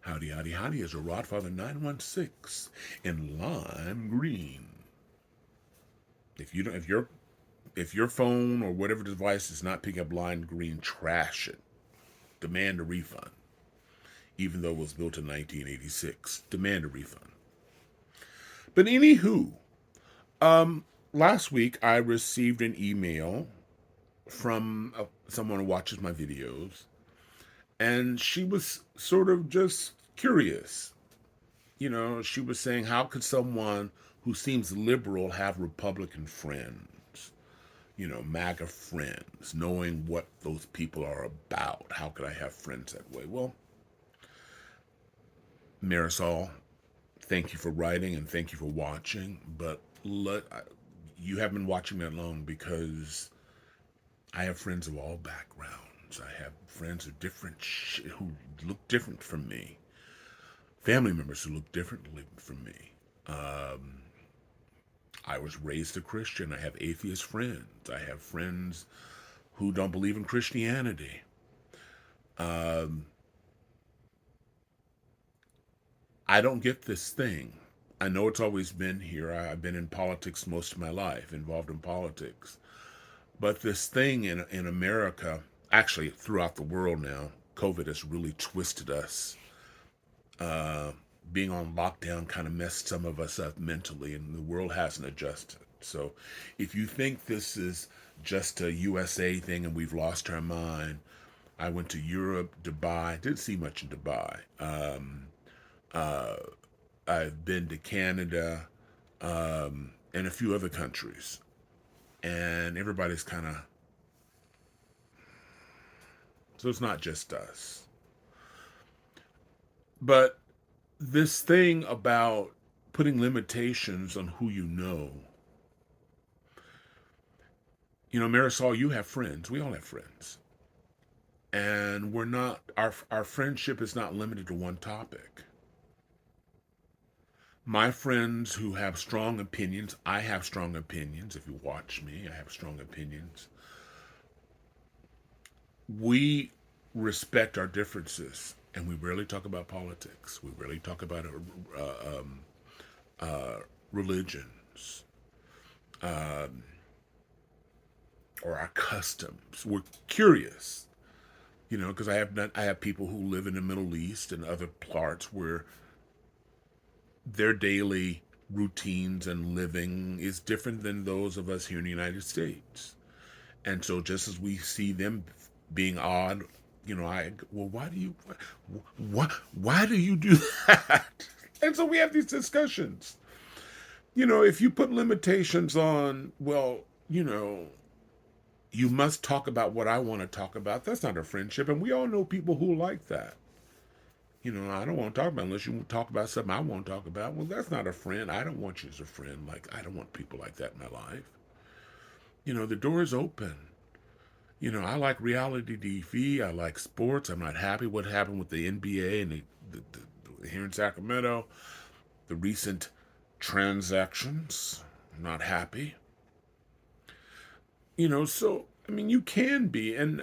Howdy, howdy, howdy is a Rodfather 916 in lime green. If you don't, if your phone or whatever device is not picking up lime green, trash it. Demand a refund. Even though it was built in 1986, demand a refund. But anywho, last week I received an email from someone who watches my videos, and she was sort of just curious. She was saying, how could someone who seems liberal have Republican friends? MAGA friends, knowing what those people are about. How could I have friends that way? Well, Marisol, thank you for writing and thank you for watching, but you haven't been watching that long because I have friends of all backgrounds. I have friends of who look different from me, family members who look differently from me. I was raised a Christian. I have atheist friends. I have friends who don't believe in Christianity. I don't get this thing. I know it's always been here. I've been in politics most of my life, involved in politics. But this thing in America, actually throughout the world now, COVID has really twisted us. Being on lockdown kind of messed some of us up mentally, and the world hasn't adjusted. So if you think this is just a USA thing and we've lost our mind, I went to Europe, Dubai, didn't see much in Dubai. Uh, I've been to Canada and a few other countries, and everybody's kind of, so it's not just us. But this thing about putting limitations on who Marisol, you have friends. We all have friends. And we're not, our friendship is not limited to one topic. My friends who have strong opinions, I have strong opinions. If you watch me, I have strong opinions. We respect our differences, and we rarely talk about politics. We rarely talk about religions or our customs. We're curious, because I have people who live in the Middle East and other parts where their daily routines and living is different than those of us here in the United States. And so just as we see them being odd, why do you why do you do that? And so we have these discussions. If you put limitations on, well, you must talk about what I want to talk about, that's not a friendship. And we all know people who like that. I don't want to talk about unless you talk about something I want to talk about. Well, that's not a friend. I don't want you as a friend. Like, I don't want people like that in my life. The door is open. I like reality TV. I like sports. I'm not happy what happened with the NBA and here in Sacramento, the recent transactions. I'm not happy. So I mean, you can be, and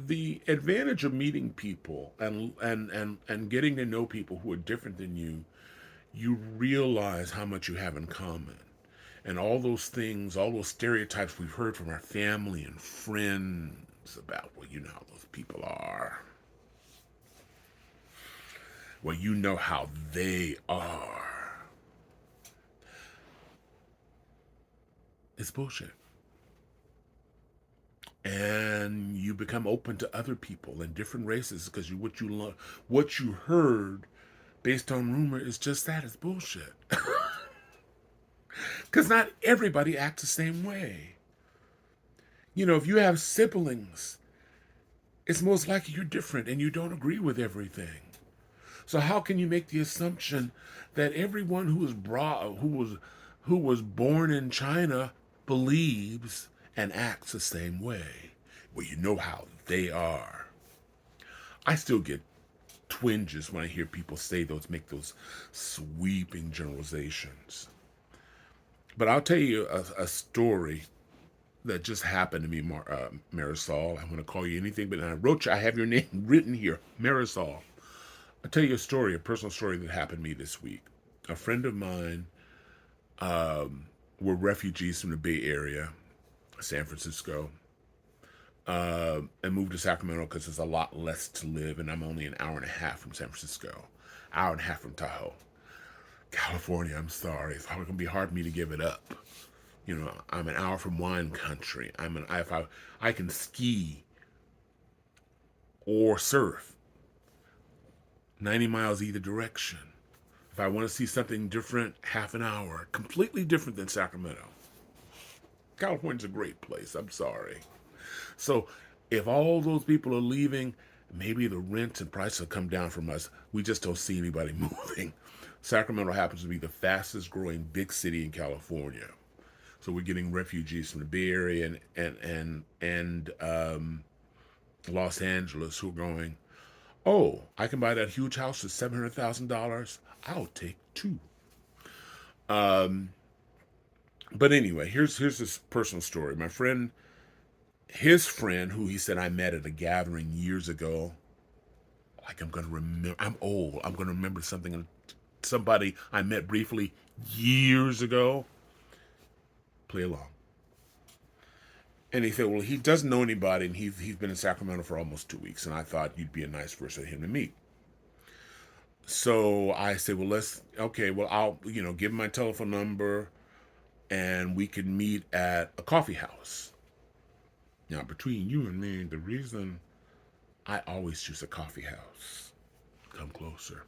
the advantage of meeting people and getting to know people who are different than you realize how much you have in common. And all those things, all those stereotypes we've heard from our family and friends about, well, you know how those people are. Well, you know how they are. It's bullshit. And you become open to other people and different races because what you heard based on rumor is just that, it's bullshit. Because not everybody acts the same way. If you have siblings, it's most likely you're different and you don't agree with everything. So how can you make the assumption that everyone who was born in China believes and acts the same way? Well, you know how they are. I still get twinges when I hear people make those sweeping generalizations. But I'll tell you a story that just happened to me, Marisol. I'm going to call you anything, but I have your name written here, Marisol. I'll tell you a story, a personal story that happened to me this week. A friend of mine were refugees from the Bay Area, San Francisco, and moved to Sacramento because there's a lot less to live, and I'm only an hour and a half from San Francisco, hour and a half from Tahoe. California, I'm sorry, it's going to be hard for me to give it up. You know, I'm an hour from wine country. I can ski or surf 90 miles either direction. If I want to see something different, half an hour, completely different than Sacramento. California's a great place. I'm sorry. So if all those people are leaving, maybe the rents and prices will come down from us. We just don't see anybody moving. Sacramento happens to be the fastest growing big city in California. So we're getting refugees from the Bay Area and Los Angeles who are going, oh, I can buy that huge house for $700,000. I'll take two. But anyway, here's this personal story. My friend, his friend, who he said I met at a gathering years ago, like I'm gonna remember. I'm old. I'm gonna remember somebody I met briefly years ago. Play along. And he said, well, he doesn't know anybody, and he's been in Sacramento for almost 2 weeks, and I thought you'd be a nice person for him to meet. So I said, well, I'll give him my telephone number, and we can meet at a coffee house. Now, between you and me, the reason I always choose a coffee house, come closer.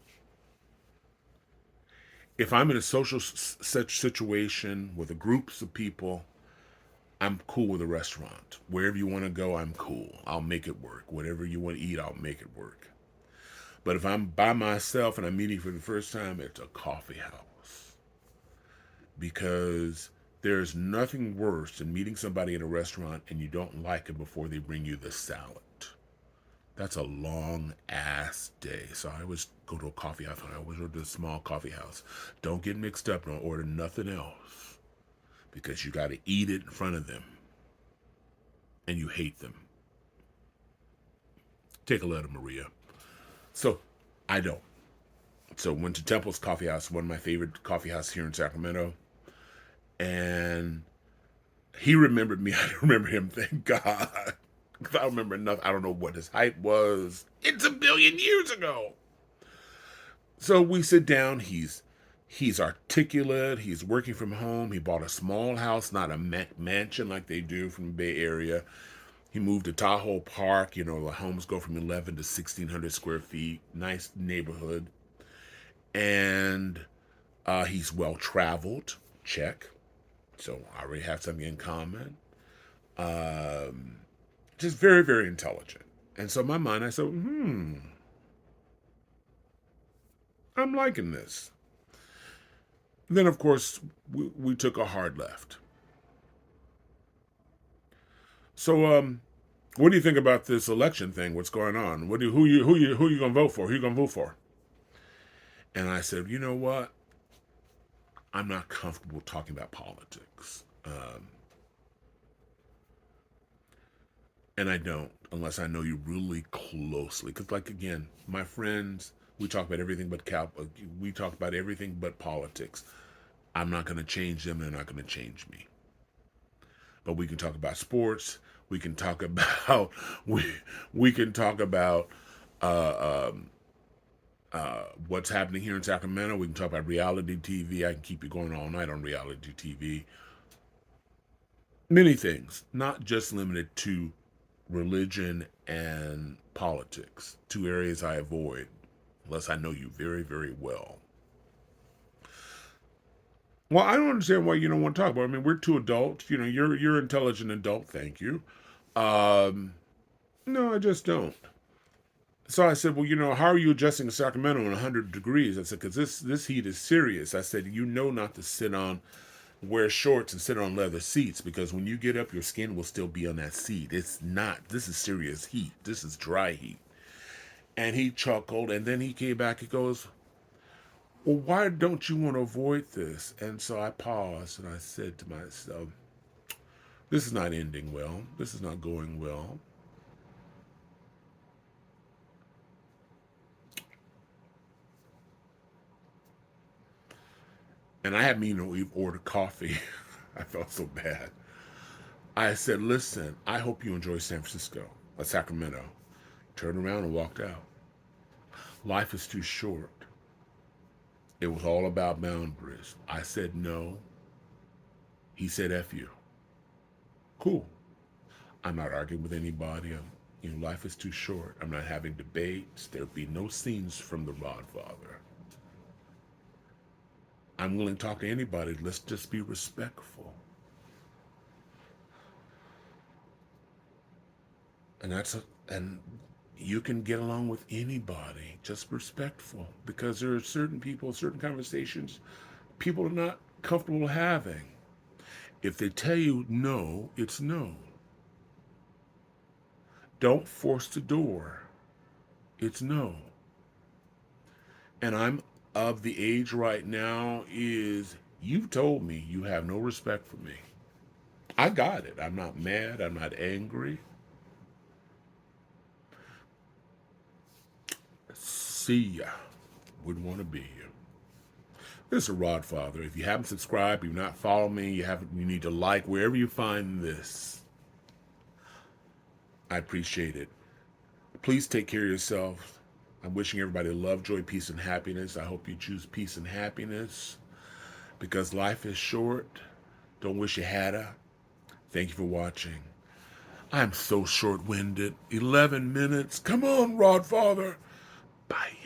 If I'm in a social such situation with a groups of people, I'm cool with a restaurant. Wherever you want to go, I'm cool. I'll make it work. Whatever you want to eat, I'll make it work. But if I'm by myself and I'm meeting for the first time, it's a coffee house. Because there's nothing worse than meeting somebody in a restaurant and you don't like it before they bring you the salad. That's a long ass day. So I always go to a coffee house. I always go to a small coffee house. Don't get mixed up. Don't order nothing else. Because you got to eat it in front of them. And you hate them. Take a letter, Maria. So I don't. So went to Temple's Coffee House, one of my favorite coffee houses here in Sacramento. And he remembered me. I don't remember him, thank God. Because I don't remember enough. I don't know what his height was. It's a billion years ago. So we sit down. He's articulate. He's working from home. He bought a small house, not a mansion like they do from the Bay Area. He moved to Tahoe Park. The homes go from 11 to 1,600 square feet. Nice neighborhood. And he's well traveled. Check. So I already have something in common. Just very, very intelligent. And so in my mind, I said, I'm liking this. Then, of course, we took a hard left. So, what do you think about this election thing? What's going on? Who you gonna vote for? Who you gonna vote for? And I said, you know what? I'm not comfortable talking about politics. And I don't, unless I know you really closely. Because, again, my friends, we talk about everything but politics. I'm not going to change them, and they're not going to change me. But we can talk about sports. We can talk about we can talk about what's happening here in Sacramento. We can talk about reality TV. I can keep you going all night on reality TV. Many things, not just limited to religion and politics, two areas I avoid unless I know you very, very well. Well, I don't understand why you don't want to talk about it. I mean, we're two adults. You're an intelligent adult. Thank you. No, I just don't. So I said, well, how are you adjusting in Sacramento in 100 degrees? I said, because this heat is serious. I said, not to wear shorts and sit on leather seats, because when you get up, your skin will still be on that seat. This is serious heat. This is dry heat. And he chuckled, and then he came back. He goes, well, why don't you want to avoid this? And so I paused, and I said to myself, this is not ending well. This is not going well. And I hadn't even ordered coffee. I felt so bad. I said, listen, I hope you enjoy San Francisco, Sacramento. Turned around and walked out. Life is too short. It was all about boundaries. I said no. He said F you. Cool. I'm not arguing with anybody. Life is too short. I'm not having debates. There'll be no scenes from The Rodfather. I'm willing to talk to anybody. Let's just be respectful. And you can get along with anybody, just respectful, because there are certain people, certain conversations people are not comfortable having. If they tell you no, it's no. Don't force the door. It's no. And I'm of the age right now is you've told me you have no respect for me. I got it. I'm not mad. I'm not angry. See ya. Wouldn't want to be here. This is Rodfather. If you haven't subscribed, you've not followed me, you need to like wherever you find this. I appreciate it. Please take care of yourself. I'm wishing everybody love, joy, peace, and happiness. I hope you choose peace and happiness because life is short. Don't wish you hadda. Thank you for watching. I'm so short-winded. 11 minutes. Come on, Rodfather. Bye.